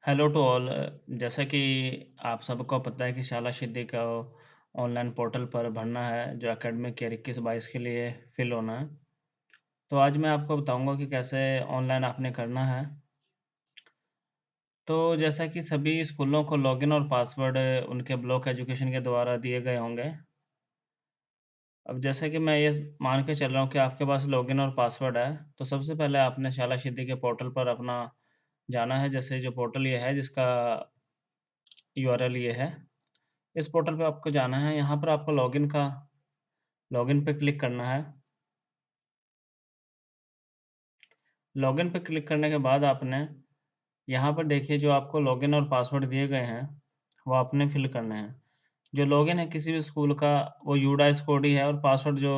Hello to all. जैसा कि आप सबको पता है कि शाला सिद्धि का ऑनलाइन पोर्टल पर भरना है जो एकेडमिक ईयर 21-22 के लिए फिल होना है। तो आज मैं आपको बताऊंगा कि कैसे ऑनलाइन आपने करना है। तो जैसा कि सभी स्कूलों को लॉगिन और पासवर्ड उनके ब्लॉक एजुकेशन के द्वारा दिए गए होंगे। अब जैसे कि मैं ये मान के चल रहा हूँ कि आपके पास लॉगिन और पासवर्ड है, तो सबसे पहले आपने शाला सिद्धि के पोर्टल पर अपना जाना है। जैसे जो पोर्टल ये है जिसका यूआरएल ये है, इस पोर्टल पे आपको जाना है। यहाँ पर आपको लॉगिन पे क्लिक करना है। लॉगिन पे क्लिक करने के बाद आपने यहाँ पर देखिए जो आपको लॉगिन और पासवर्ड दिए गए हैं वो आपने फिल करने हैं। जो लॉगिन है किसी भी स्कूल का वो यूडाइस कोड ही है, और पासवर्ड जो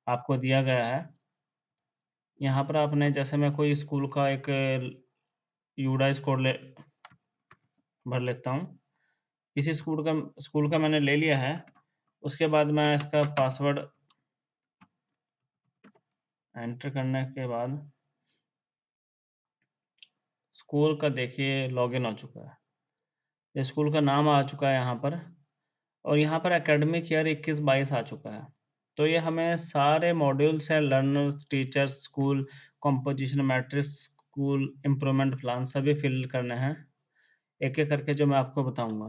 आपको दिया गया है, यहाँ पर आपने जैसे मैं कोई स्कूल का एक यूडाइस कोड ले भर लेता हूँ। किसी स्कूल का मैंने ले लिया है। उसके बाद मैं इसका पासवर्ड एंटर करने के बाद स्कूल का देखिए लॉगिन हो चुका है। ये स्कूल का नाम आ चुका है यहाँ पर, और यहाँ पर एकेडमिक ईयर 21-22 आ चुका है। तो ये हमें सारे मॉड्यूल्स हैं, learners, teachers, school composition matrix, school improvement plan सभी फिल करने हैं, एक एक करके जो मैं आपको बताऊंगा।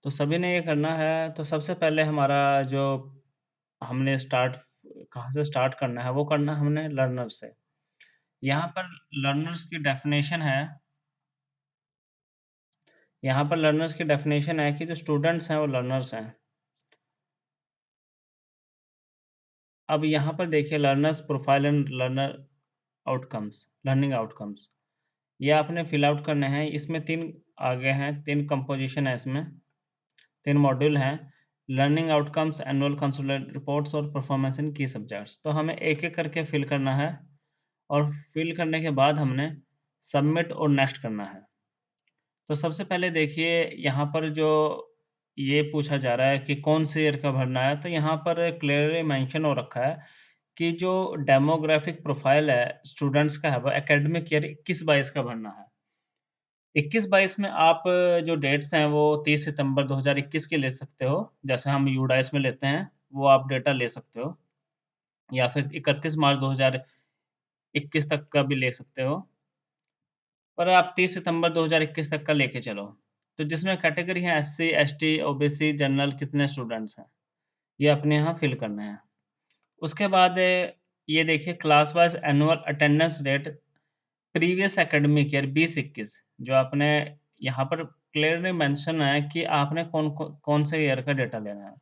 तो सभी ने ये करना है। तो सबसे पहले हमारा जो हमने स्टार्ट कहाँ से स्टार्ट करना है वो करना है हमने लर्नर से। यहाँ पर लर्नर्स की डेफिनेशन है यहाँ पर लर्नर्स की डेफिनेशन है कि जो स्टूडेंट्स हैं वो लर्नर्स हैं। अब यहाँ पर देखिए learners profile and learning outcomes, ये आपने फिल आउट करने हैं। इसमें 3 आगे हैं, 3 कंपोजिशन है इसमें, 3 मॉड्यूल हैं। Learning outcomes, annual consolidated reports और परफॉर्मेंस इन की सब्जेक्ट्स। तो हमें एक-एक करके फिल करना है, और फिल करने के बाद हमने सबमिट और नेक्स्ट करना है। तो सबसे पहले देखिए यहाँ पर जो ये पूछा जा रहा है कि कौन से ईयर का भरना है, तो यहाँ पर क्लियरली मेंशन हो रखा है कि जो डेमोग्राफिक प्रोफाइल है स्टूडेंट्स का है वो एकेडमिक ईयर 21-22 का भरना है। 21-22 में आप जो डेट्स हैं वो 30 सितंबर 2021 के ले सकते हो, जैसे हम यूडाइस में लेते हैं, वो आप डेटा ले सकते हो, या फिर 31 मार्च 2021 तक का भी ले सकते हो। पर आप 30 सितंबर 2021 तक का लेके चलो। तो जिसमें कैटेगरी है एससी, एसटी, ओबीसी, जनरल, कितने स्टूडेंट्स हैं, ये अपने यहाँ फिल करने हैं। उसके बाद ये देखिए class wise annual attendance rate previous academic year 20-21, जो आपने यहाँ पर क्लियरली मेंशन है कि आपने कौन से ईयर का डेटा लेना है।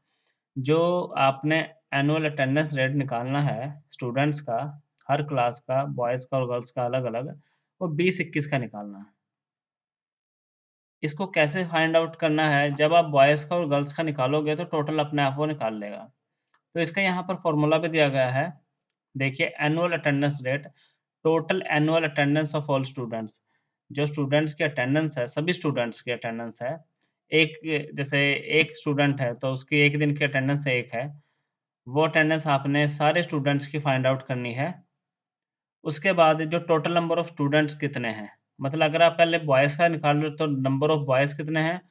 जो आपने एनुअल अटेंडेंस रेट निकालना है स्टूडेंट्स का, हर क्लास का, बॉयज़ का और गर्ल्स का अलग-अलग, वो 20-21 का निकालना है। इसको कैसे फाइंड आउट करना है, जब आप बॉयज़ का और गर्ल्स का निकालोगे तो टोटल अपने आप वो निकाल लेगा। तो इसका यहाँ पर फ़ॉर्मूला भी दिया गया है। देखिए annual attendance rate, total annual attendance of all students. जो स्टूडेंट्स की अटेंडेंस है, सभी स्टूडेंट्स की अटेंडेंस है। एक जैसे एक स्टूडेंट है तो उसकी 1 दिन की अटेंडेंस 1 है। वो अटेंडेंस आपने सारे स्टूडेंट्स की फाइंड आउट करनी है। उसके बाद जो टोटल नंबर ऑफ स्टूडेंट्स कितने हैं, मतलब अगर आप पहले बॉयज़ का निकाल रहे हो तो नंबर ऑफ बॉयज़ कितने हैं,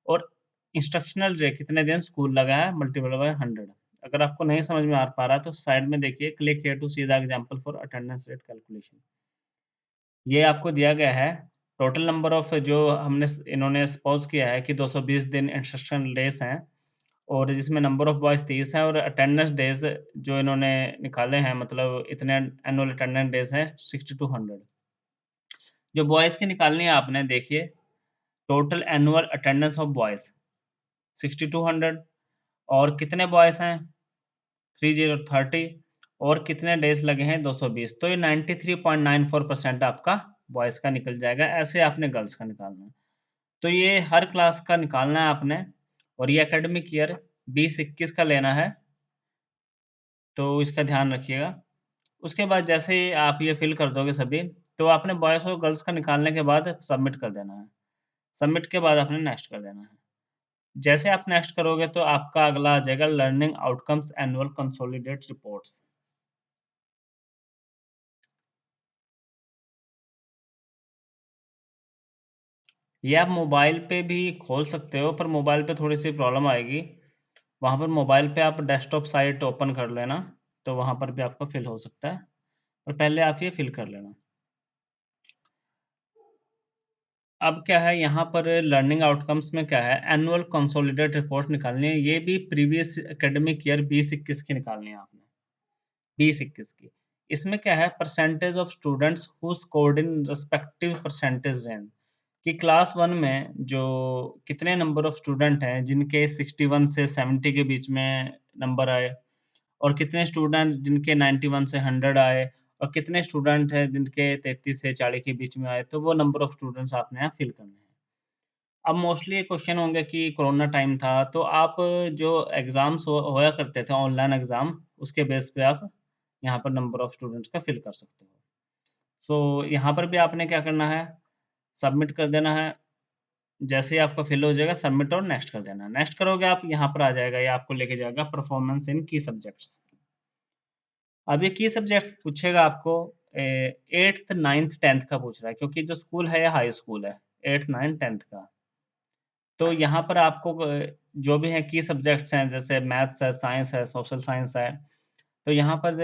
और इंस्ट्रक्शनल डे कितने दिन स्कूल लगा है मल्टीप्लाई बाय 100। अगर आपको नहीं समझ में आ पा रहा है तो साइड में देखिए click here to see the example for attendance rate calculation. ये आपको दिया गया है टोटल नंबर ऑफ, जो हमने इन्होंने सपोज किया है कि 220 दिन इंस्ट्रक्शनल डेज हैं, और जिसमें नंबर ऑफ बॉयज़ 30 हैं, और अटेंडेंस डेज़ जो इन्होंने निकाले हैं, मतलब इतने एनुअल अटेंडेंस डेज़ हैं 60 टू 100। जो बॉयज़ की निकालनी है आपने देखिए, total annual attendance of boys 60 to 100, और कितने बॉयज़ हैं 30 और कितने डेज़ लगे हैं 220, तो ये 93.94% आपका बॉयज़ का निकल जाएगा। ऐसे आपने गर्ल्स का निकालना है। तो ये हर क्लास का निकालना है आपने, और ये एकेडमिक ईयर 20-21 का लेना है, तो इसका ध्यान रखिएगा। उसके बाद जैसे ही आप ये फिल कर दोगे सभी, तो आपने बॉयज़ और गर्ल्स का निकालने के बाद सबमिट कर देना है। सबमिट के बाद आपने नेक्स्ट कर देना है। जैसे आप नेक्स्ट करोगे तो आपका अगला आ जाएगा learning outcomes annual consolidate reports. ये आप मोबाइल पे भी खोल सकते हो, पर मोबाइल पे थोड़ी सी प्रॉब्लम आएगी। वहाँ पर मोबाइल पे आप डेस्कटॉप साइट ओपन कर लेना, तो वहाँ पर भी आपका फिल हो सकता है, पर पहले आप ये फिल कर लेना। अब क्या है यहाँ पर लर्निंग आउटकम्स में क्या है, एनुअल कंसोलिडेटेड रिपोर्ट निकालनी है। ये भी प्रीवियस एकेडमिक ईयर 2021 की निकालनी है आपने, 2021 की। इसमें क्या है, percentage of students who scored in respective percentage range, कि क्लास वन में जो कितने नंबर ऑफ स्टूडेंट हैं जिनके 61 से 70 के बीच में नंबर आए, और कितने स्टूडेंट जिनके 91 से 100 आए, और कितने स्टूडेंट हैं जिनके 33 से 40 के बीच में आए, तो वो नंबर ऑफ स्टूडेंट्स आपने यहाँ फिल करने हैं। अब मोस्टली क्वेश्चन होंगे कि कोरोना टाइम था, तो आप जो एग्ज़ाम्स होया करते थे ऑनलाइन एग्ज़ाम, उसके बेस पे आप यहाँ पर नंबर ऑफ स्टूडेंट्स का फिल कर सकते हो। सो यहाँ पर भी आपने क्या करना है, सबमिट कर देना है। जैसे ही आपका फिल हो जाएगा, सबमिट और नेक्स्ट कर देना है। नेक्स्ट करोगे आप, यहाँ पर आ जाएगा, ये आपको लेके जाएगा परफॉर्मेंस इन की सब्जेक्ट्स। अब ये की सब्जेक्ट्स पूछेगा आपको 8th 9th 10th का पूछ रहा है, क्योंकि जो स्कूल है ये हाई स्कूल है 8th 9th 10th का। तो यहाँ पर आपको जो भी है की सब्जेक्ट्स हैं, जैसे मैथ्स है, साइंस है, सोशल साइंस है, तो यहाँ पर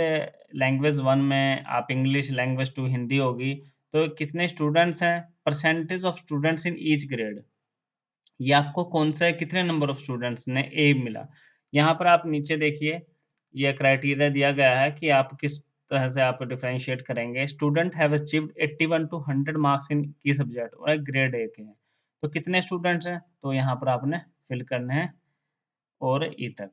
लैंग्वेज वन में आप इंग्लिश, लैंग्वेज टू हिंदी होगी। तो कितने स्टूडेंट्स हैं, percentage of students in each grade, ये आपको कौन सा है, कितने नंबर ऑफ स्टूडेंट्स ने ए मिला। यहाँ पर आप नीचे देखिए, ये क्राइटेरिया दिया गया है कि आप किस तरह से आप डिफरेंशिएट करेंगे। Student have achieved 81 to 100 marks in key subject, और ग्रेड ए के हैं, तो कितने स्टूडेंट्स हैं, तो यहाँ पर आपने फिल करने हैं और ई तक।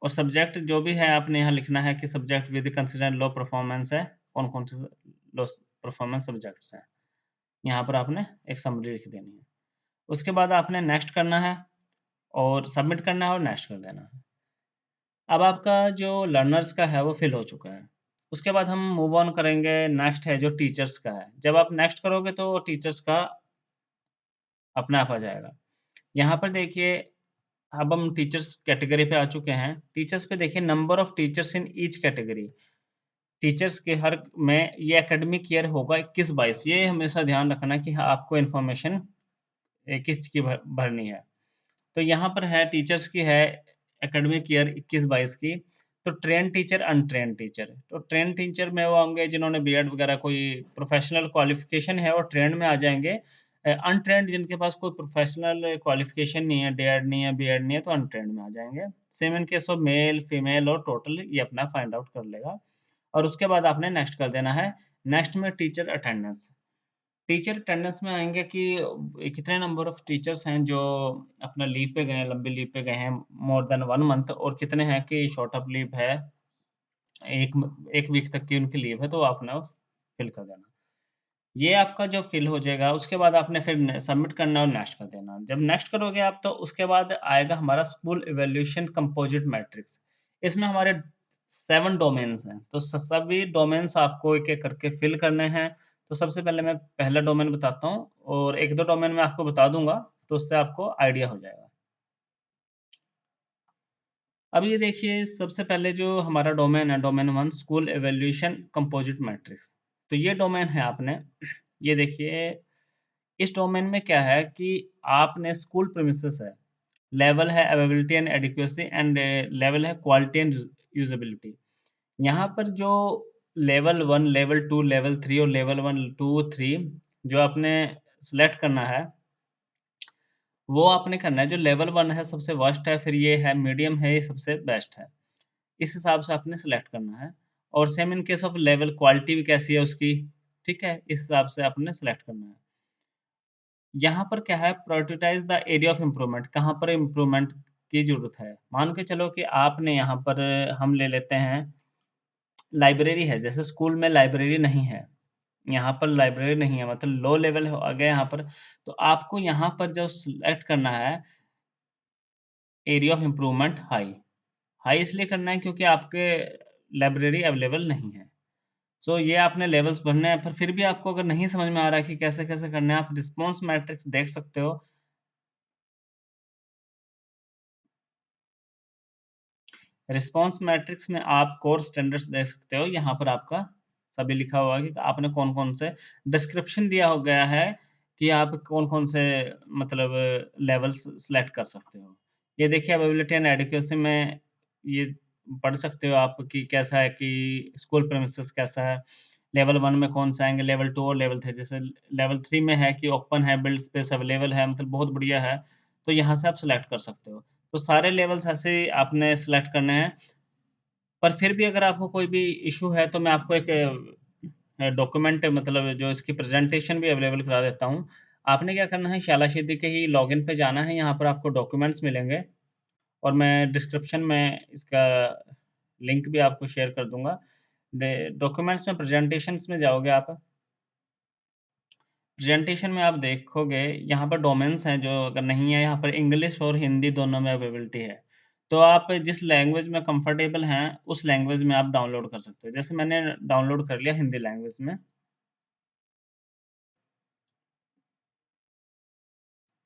और सब्जेक्ट जो भी है आपने यहाँ लिखना है कि subject with consider low performance है, कौन कौन से लो परफॉर्मेंस सब्जेक्ट्स हैं, यहाँ पर आपने एक समरी लिख देनी है। उसके बाद आपने नेक्स्ट करना है और सबमिट करना है और नेक्स्ट कर देना है। अब आपका जो लर्नर्स का है वो फिल हो चुका है। उसके बाद हम मूव ऑन करेंगे, नेक्स्ट है जो टीचर्स का है। जब आप नेक्स्ट करोगे तो टीचर्स का अपने आप आ जाएगा। यहाँ पर देखिए, अब हम टीचर्स कैटेगरी पे आ चुके हैं। टीचर्स पे देखिए, number of teachers in each category, teachers के हर में ये एकेडमिक ईयर होगा 21-22। ये हमेशा ध्यान रखना कि हाँ, आपको इन्फॉर्मेशन किस की भरनी है। तो यहाँ पर है टीचर्स की है एकेडमिक ईयर 21-22 की। तो ट्रेन टीचर, अनट्रेन टीचर, तो ट्रेन टीचर में वो होंगे जिन्होंने बीएड वगैरह कोई प्रोफेशनल क्वालिफिकेशन है, और ट्रेन में आ जाएंगे अनट्रेंड जिनके पास कोई प्रोफेशनल क्वालिफिकेशन नहीं है, डीएड नहीं है, बीएड नहीं है, तो अनट्रेंड में आ जाएंगे। Same in case of male, female और टोटल, ये अपना फाइंड आउट कर लेगा। और उसके बाद आपने नेक्स्ट कर देना है। नेक्स्ट में टीचर अटेंडेंस, टीचर अटेंडेंस में आएँगे कि कितने नंबर ऑफ टीचर्स हैं जो अपना लीव पे गए हैं, लंबी लीव पे गए हैं मोर देन 1 मंथ, और कितने हैं कि शॉर्ट ऑफ लीव है, 1 वीक तक की उनकी लीव है, तो आपने फिल कर देना। ये आपका जो फिल हो जाएगा, उसके बाद आपने फिर सबमिट करना और नेक्स्ट कर देना। जब नेक्स्ट करोगे आप, तो उसके बाद आएगा हमारा स्कूल इवैल्यूएशन कंपोजिट मैट्रिक्स। इसमें हमारे 7 डोमेन्स हैं, तो सभी डोमेन्स आपको एक-एक करके फिल करने हैं। तो सबसे पहले मैं पहला डोमेन बताता हूँ, और 1-2 डोमेन मैं आपको बता दूँगा, तो उससे आपको आइडिया हो जाएगा। अब ये देखिए, सबसे पहले जो हमारा डोमेन है, domain 1 school evaluation composite matrix. तो ये डोमेन है आपने, ये देखिए, इस डोमेन में क्या है कि आपने स्कूल प्रीमिसेस है, लेवल है availability and adequacy, and level है क्वालिटी एंड यूजेबिलिटी। यहाँ पर जो लेवल 1, लेवल 2, लेवल 3 और लेवल 1, 2, 3 जो आपने सेलेक्ट करना है, वो आपने करना है। जो लेवल 1 है सबसे वर्स्ट है, फिर ये है मीडियम है, ये सबसे बेस्ट है। इस हिसाब से आपने सेलेक्ट करना है। और same in case of level, quality भी कैसी है उसकी, ठीक है? इस हिसाब से आपने सेलेक्ट करना है। यहाँ पर क्या है, prioritize the area of improvement, कहाँ पर इम्प्रूवमेंट की ज़रूरत है। मान के चलो कि आपने यहाँ पर, हम ले लेते हैं, लाइब्रेरी है, जैसे स्कूल में लाइब्रेरी नहीं है, यहाँ पर लाइब्रेरी नहीं है, मतलब लो लेवल हो आ गया यहाँ पर। तो आपको यहाँ पर जो सिलेक्ट करना है, area of improvement high. High इसलिए करना है क्योंकि आपके लाइब्रेरी अवेलेबल नहीं है। सो ये आपने लेवल्स भरने हैं, पर फिर भी आपको अगर नहीं समझ में आ रहा है कि कैसे-कैसे करना है, आप रिस्पॉन्स मैट्रिक्स देख सकते हो। रिस्पॉन्स मैट्रिक्स में आप कोर स्टैंडर्ड्स देख सकते हो। यहाँ पर आपका सभी लिखा हुआ है कि आपने कौन-कौन से डिस्क्रिप्शन दिया हो गया है कि आप कौन-कौन से मतलब लेवल्स सेलेक्ट कर सकते हो। ये देखिए अवेलेबिलिटी एंड एडिक्वेसी में ये पढ़ सकते हो आप कि कैसा है कि स्कूल प्रीमिसेस कैसा है, लेवल 1 में कौन-सा आएँगे, लेवल 2 और लेवल 3 जैसे लेवल 3 में है कि ओपन है, बिल्ड स्पेस अवेलेबल है मतलब बहुत बढ़िया है, तो यहाँ से आप सेलेक्ट कर सकते हो। तो सारे लेवल्स ऐसे ही आपने सेलेक्ट करने हैं, पर फिर भी अगर आपको कोई भी इश्यू है तो मैं आपको एक डॉक्यूमेंट मतलब जो इसकी प्रेज़ेंटेशन भी अवेलेबल करा देता हूँ। आपने क्या करना है शाला सिद्धि के ही लॉगिन पे जाना है, यहाँ पर आपको डॉक्यूमेंट्स मिलेंगे और मैं डिस्क्रिप्शन में इसका लिंक भी आपको शेयर कर दूँगा। डे डॉक्यूमेंट्स में प्रेज़ेंटेशंस में जाओगे आप, प्रेज़ेंटेशन में आप देखोगे यहाँ पर डोमेन्स हैं जो अगर नहीं है यहाँ पर इंग्लिश और हिंदी दोनों में अवेलेबिलिटी है। तो आप जिस लैंग्वेज में कंफर्टेबल हैं, उस लैंग्वेज में आप डाउनलोड कर सकते हो। जैसे मैंने डाउनलोड कर लिया हिंदी लैंग्वेज में।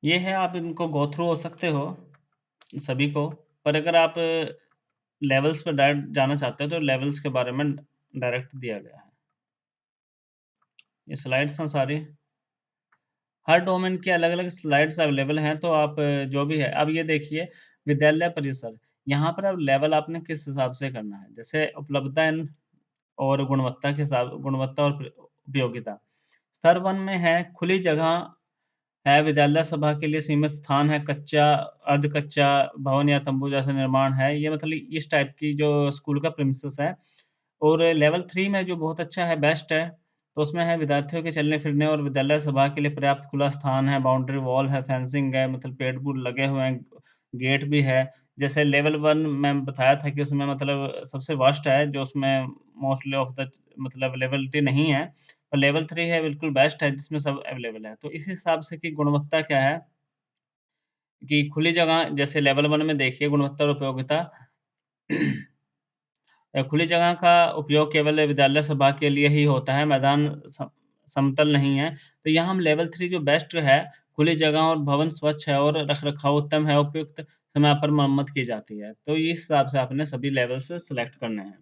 ये है आप इनको गो थ्रू हो सकते हो सभी को, पर अगर आप लेवल्स पे डायरेक्ट जाना चाहते हो तो लेवल्स के बारे में डायरेक्ट दिया गया है। ये स्लाइड्स हैं सारी। हर डोमेन की अलग-अलग स्लाइड्स अवेलेबल हैं, तो आप जो भी है अब ये देखिए विद्यालय परिसर, यहाँ पर अब लेवल आपने किस हिसाब से करना है। जैसे उपलब्धता और गुणवत्ता के हिसाब गुणवत्ता और उपयोगिता। स्तर 1 में है खुली जगह है, विद्यालय सभा के लिए सीमित स्थान है, कच्चा, अर्ध कच्चा भवन या तंबू जैसा निर्माण है। ये मतलब इस टाइप की जो स्कूल का प्रीमिसेस है। और लेवल 3 में जो बहुत अच्छा है, बेस्ट है, तो उसमें है विद्यार्थियों के चलने-फिरने और विद्यालय सभा के लिए पर्याप्त खुला स्थान है, बाउंड्री वॉल है, फेंसिंग है, मतलब पेड़-पूड़ लगे हुए हैं, गेट भी है। जैसे लेवल 1 मैं बताया था कि उसमें मतलब सबसे वर्स्ट है, जो उसमें मोस्टली ऑफ द मतलब अवेलेबिलिटी नहीं है, और लेवल 3 है बिल्कुल बेस्ट है, जिसमें सब अवेलेबल है। तो इस हिसाब से कि गुणवत्ता क्या है, कि खुली जगह जैसे लेवल 1 में देखिए गुणवत्ता और उपयोगिता खुली जगह का उपयोग केवल विद्यालय सभा के लिए ही होता है, मैदान समतल नहीं है। तो यहाँ हम लेवल 3 जो बेस्ट है, खुली जगह और भवन स्वच्छ है और रख-रखाव उत्तम है, उपयुक्त समय पर मरम्मत की जाती है। तो इस हिसाब से आपने सभी लेवल्स सेलेक्ट करने हैं।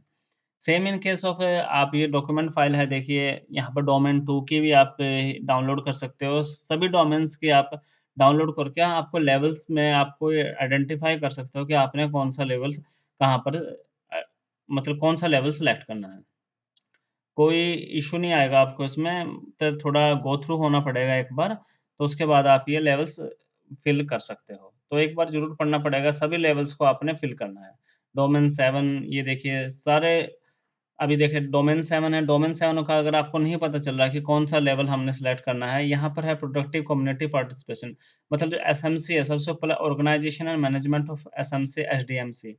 सेम इन केस ऑफ आप ये डॉक्यूमेंट फाइल है देखिए, यहाँ पर डोमेन 2 की भी आप डाउनलोड कर सकते हो। सभी डोमेन्स की आप डाउनलोड करके आपको लेवल्स में आपको आइडेंटिफ़ाई कर सकते हो कि आपने कौन-सा लेवल कहाँ पर मतलब कौन-सा लेवल सेलेक्ट करना है। कोई इश्यू नहीं आएगा आपको इसमें, तो थोड़ा गो थ्रू होना पड़ेगा एक बार, तो उसके बाद आप ये लेवल्स फ़िल कर सकते हो। तो एक बार ज़रूर पढ़ना पड़ेगा, सभी लेवल्स को आपने फ़िल करना है। डोमेन 7 ये देखिए सारे अभी देखिए डोमेन 7 है, डोमेन 7 का अगर आपको नहीं पता चल रहा है कि कौन-सा लेवल हमने सेलेक्ट करना है, यहाँ पर है प्रोडक्टिव कम्युनिटी पार्टिसिपेशन मतलब जो एसएमसी है, सबसे पहले organisation and management of SMC SDMC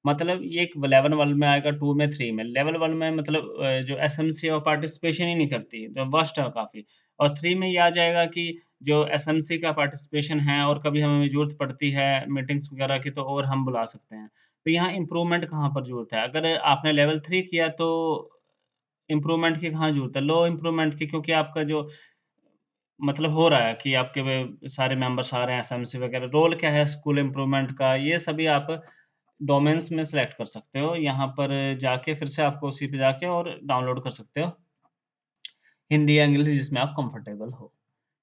मतलब ये एक लेवल 1 में आएगा, 2 में, 3 में। लेवल 1 में मतलब जो एसएमसी है वो पार्टिसिपेशन ही नहीं करती है, जो वर्स्ट है काफ़ी। और 3 में ये आ जाएगा कि जो एसएमसी का पार्टिसिपेशन है और कभी हमें ज़रूरत पड़ती है मीटिंग्स वगैरह की तो और हम बुला सकते हैं। तो यहाँ इम्प्रूवमेंट कहाँ पर ज़रूरत है? अगर आपने लेवल 3 किया तो इम्प्रूवमेंट की कहाँ ज़रूरत है? लो इम्प्रूवमेंट की क्योंकि आपका जो मतलब हो रहा है कि आपके वे सारे मेंबर्स आ रहे हैं एसएमसी वगैरह, रोल क्या है स्कूल इम्प्रूवमेंट का, ये सभी आप डोमेन्स में सेलेक्ट कर सकते हो। यहाँ पर जाके फिर से आपको उसी पे जाके और डाउनलोड कर सकते हो, हिंदी या इंग्लिश जिसमें आप कंफर्टेबल हो।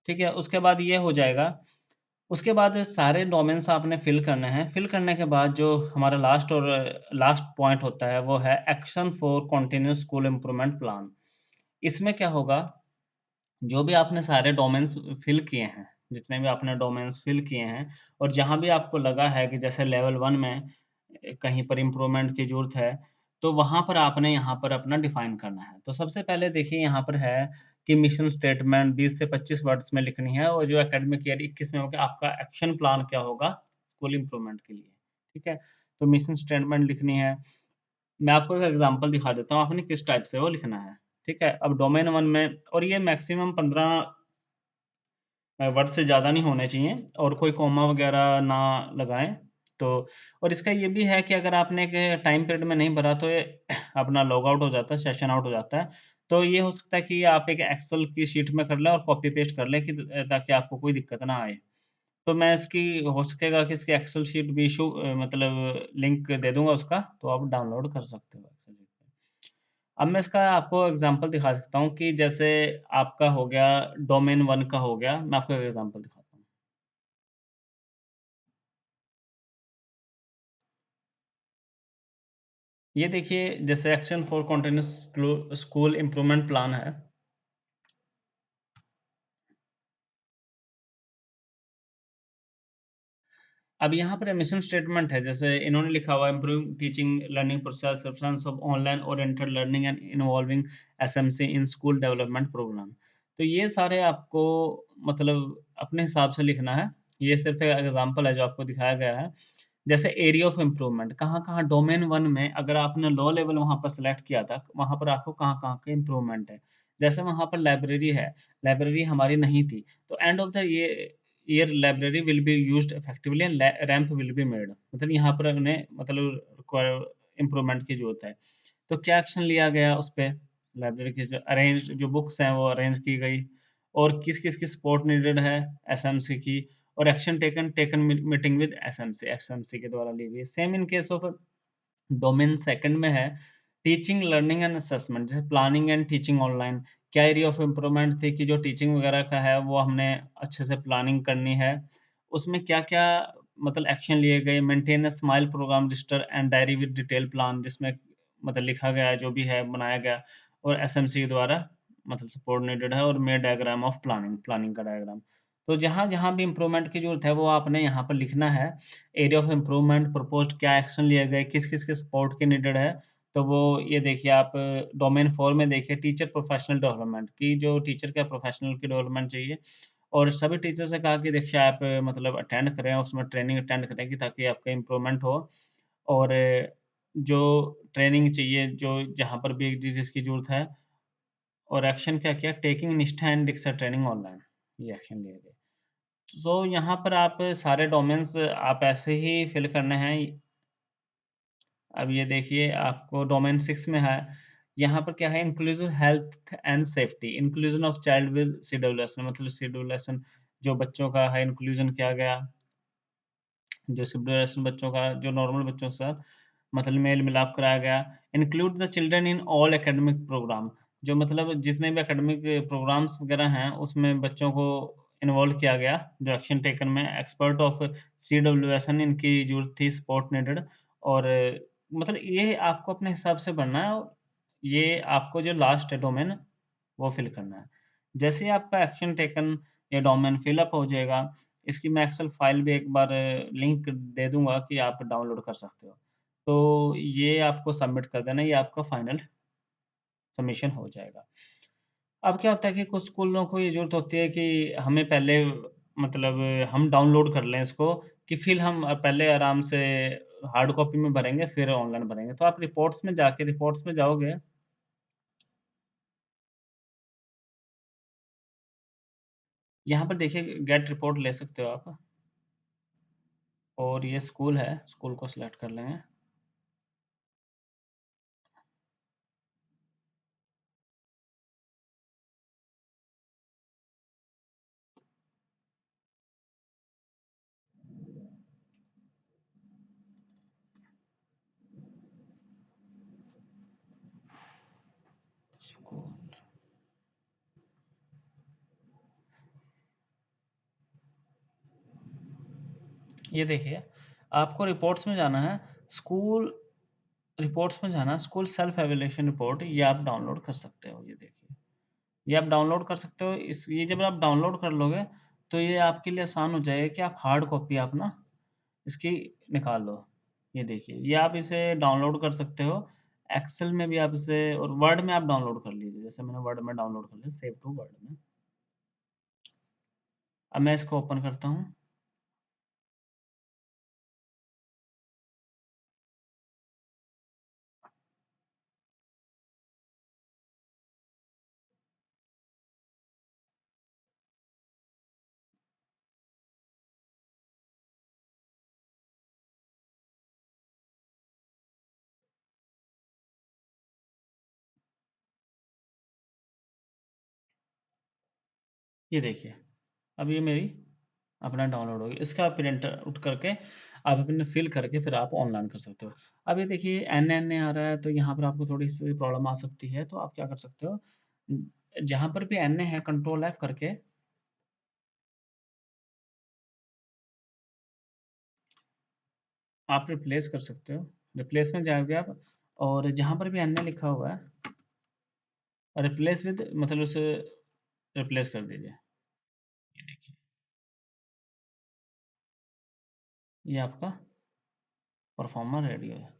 ठीक है? उसके बाद ये हो जाएगा, उसके बाद सारे डोमेन्स आपने फ़िल करने हैं, फ़िल करने के बाद जो हमारा लास्ट पॉइंट होता है, वो है action for continuous school improvement plan. इसमें क्या होगा जो भी आपने सारे डोमेन्स फ़िल किए हैं, जितने भी आपने डोमेन्स फ़िल किए हैं और जहाँ भी आपको लगा है कि जैसे लेवल 1 में कहीं पर इम्प्रूवमेंट की ज़रूरत है, तो वहाँ पर आपने यहाँ पर अपना डिफ़ाइन करना है। तो सबसे पहले देखिए यहाँ पर है कि मिशन स्टेटमेंट 20 से 25 वर्ड्स में लिखनी है और जो एकेडमिक ईयर 21 में होगा आपका एक्शन प्लान क्या होगा स्कूल इम्प्रूवमेंट के लिए, ठीक है? तो मिशन स्टेटमेंट लिखनी है। मैं आपको एक एग्ज़ाम्पल दिखा देता हूँ, आपने किस टाइप से वो लिखना है, ठीक है? अब डोमेन 1 में और ये मैक्सिमम 15 वर्ड से ज़्यादा नहीं होने चाहिए और कोई कॉमा वगैरह ना लगाएँ। तो और इसका ये भी है कि अगर आपने एक टाइम पीरियड में नहीं भरा तो ये अपना लॉग आउट हो जाता है, सेशन आउट हो जाता है। तो ये हो सकता है कि आप एक एक्सेल की शीट में कर लें और कॉपी पेस्ट कर लें कि ताकि आपको कोई दिक्कत ना आए। तो मैं इसकी हो सकेगा कि इसकी एक्सेल शीट भी मतलब लिंक दे दूँगा उसका, तो आप डाउनलोड कर सकते हो एक्सेल शीट। अब मैं इसका आपको एग्जांपल दिखा सकता हूँ कि जैसे आपका हो गया डोमेन 1 का हो गया, मैं आपको एक एग्जांपल दिखाता हूँ। ये देखिए जैसे action for continuous school improvement plan है। अब यहाँ पर मिशन स्टेटमेंट है, जैसे इन्होंने लिखा हुआ है improving teaching learning process, substance of online oriented learning and involving SMC in school development program. तो ये सारे आपको मतलब अपने हिसाब से लिखना है। ये सिर्फ एक एग्जांपल है जो आपको दिखाया गया है। जैसे एरिया ऑफ इम्प्रूवमेंट कहाँ-कहाँ डोमेन 1 में अगर आपने लो लेवल वहाँ पर सेलेक्ट किया था, वहाँ पर आपको कहाँ-कहाँ के इम्प्रूवमेंट है। जैसे वहाँ पर लाइब्रेरी है, लाइब्रेरी हमारी नहीं थी, तो end of the year library will be used effectively and ramp will be made, मतलब यहाँ पर उन्हें मतलब इम्प्रूवमेंट की ज़रूरत है। तो क्या एक्शन लिया गया उस पे? लाइब्रेरी की जो बुक्स हैं वो अरेंज की गई, और किस-किस की सपोर्ट नीडेड है एसएमसी की, और action taken meeting with SMC, SMC के द्वारा ली गई। Same in case of domain second में है टीचिंग लर्निंग एंड असेसमेंट, जैसे प्लानिंग एंड टीचिंग ऑनलाइन। क्या एरिया ऑफ इम्प्रूवमेंट थी कि जो टीचिंग वगैरह का है वो हमने अच्छे से प्लानिंग करनी है। उसमें क्या-क्या मतलब एक्शन लिए गए, maintain a smile program register and diary with detail plan, जिसमें मतलब लिखा गया है जो भी है बनाया गया, और एसएमसी के द्वारा मतलब सपोर्ट नीडेड है, और made diagram of planning, planning का डायग्राम। तो जहाँ-जहाँ भी इम्प्रूवमेंट की ज़रूरत है वो आपने यहाँ पर लिखना है। एरिया ऑफ इम्प्रूवमेंट, प्रपोज्ड क्या एक्शन लिए गए, किस-किस के सपोर्ट के नीडेड है। तो वो ये देखिए आप डोमेन 4 में देखिए टीचर प्रोफेशनल डेवलपमेंट की, जो टीचर का प्रोफेशनल की डेवलपमेंट चाहिए, और सभी टीचर से कहा कि देखिए आप मतलब अटेंड करें, उसमें ट्रेनिंग अटेंड करें कि ताकि आपका इम्प्रूवमेंट हो। और जो ट्रेनिंग चाहिए, जो जहाँ पर भी जिस चीज़ की ज़रूरत है, और एक्शन क्या किया, टेकिंग निष्ठा एंड दीक्षा ट्रेनिंग ऑनलाइन, ये एक्शन लिए गए। तो यहाँ पर आप सारे डोमेन्स आप ऐसे ही फिल करने हैं। अब ये देखिए आपको डोमेन 6 में है, यहाँ पर क्या है, inclusive health and safety, inclusion of child with CWS, मतलब सीडब्ल्यूएस जो बच्चों का है इंक्लूजन किया गया, जो सीडब्ल्यूएस बच्चों का जो नॉर्मल बच्चों के साथ मतलब मेल मिलाप कराया गया। Include the children in all academic program, जो मतलब जितने भी एकेडमिक प्रोग्राम्स वगैरह हैं उसमें बच्चों को इन्वॉल्व किया गया। जो एक्शन टेकन में एक्सपर्ट ऑफ सीडब्ल्यूएसएन, इनकी जरूरत थी, सपोर्ट नीडेड। और मतलब ये आपको अपने हिसाब से बनना है। ये आपको जो लास्ट है डोमेन वो फिल करना है। जैसे ही आपका एक्शन टेकन या डोमेन फिल अप हो जाएगा, इसकी मैं एक्सेल फाइल भी एक बार लिंक दे दूँगा कि आप डाउनलोड कर सकते हो। तो ये आपको सबमिट कर देना, ये आपका फाइनल सबमिशन हो जाएगा। अब क्या होता है कि कुछ स्कूलों को ये ज़रूरत होती है कि हमें पहले मतलब हम डाउनलोड कर लें इसको, कि फिर हम पहले आराम से हार्ड कॉपी में भरेंगे, फिर ऑनलाइन भरेंगे। तो आप रिपोर्ट्स में जाओगे, यहाँ पर देखिए गेट रिपोर्ट ले सकते हो आप, और ये स्कूल है, स्कूल को सिलेक्ट कर लेंगे। स्कूल, ये देखिए आपको रिपोर्ट्स में जाना है, स्कूल रिपोर्ट्स में जाना, स्कूल सेल्फ एवेल्यूएशन रिपोर्ट, ये आप डाउनलोड कर सकते हो। ये देखिए, ये आप डाउनलोड कर सकते हो। इस ये जब आप डाउनलोड कर लोगे तो ये आपके लिए आसान हो जाएगा कि आप हार्ड कॉपी आप ना इसकी निकाल लो। ये देखिए, ये आप इसे डाउनलोड कर सकते हो। एक्सेल में भी आप इसे, और वर्ड में आप डाउनलोड कर लीजिए, जैसे मैंने वर्ड में डाउनलोड कर लिया, सेव टू वर्ड में। अब मैं इसको ओपन करता हूँ। ये देखिए, अब ये मेरी अपना डाउनलोड होगी। इसका प्रिंट आउट करके आप अपने फिल करके फिर आप ऑनलाइन कर सकते हो। अब ये देखिए एन आ रहा है, तो यहाँ पर आपको थोड़ी-सी प्रॉब्लम आ सकती है, तो आप क्या कर सकते हो, जहाँ पर भी एन है कंट्रोल F करके आप रिप्लेस कर सकते हो। रिप्लेस में जाओगे आप और जहाँ पर भी एन लिखा हुआ है रिप्लेस विद मतलब उसे रिप्लेस कर दीजिए। ये देखिए, ये आपका परफॉर्मर रेडी है।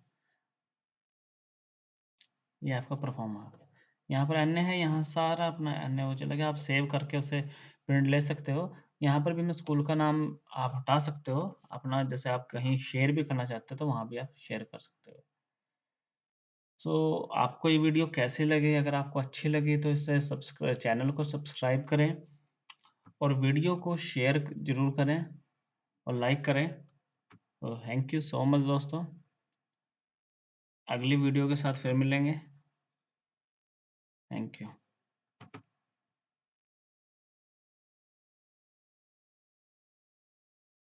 ये आपका परफॉर्मर आ गया। यहाँ पर एन है, यहाँ सारा अपना एन वो चला गया। आप सेव करके उसे प्रिंट ले सकते हो। यहाँ पर भी मैं स्कूल का नाम आप हटा सकते हो अपना, जैसे आप कहीं शेयर भी करना चाहते हो तो वहाँ भी आप शेयर कर सकते हो। सो आपको ये वीडियो कैसी लगी? अगर आपको अच्छी लगी तो इसे चैनल को सब्सक्राइब करें और वीडियो को शेयर ज़रूर करें और लाइक करें। तो थैंक यू सो मच दोस्तों। अगली वीडियो के साथ फिर मिलेंगे। Thank you.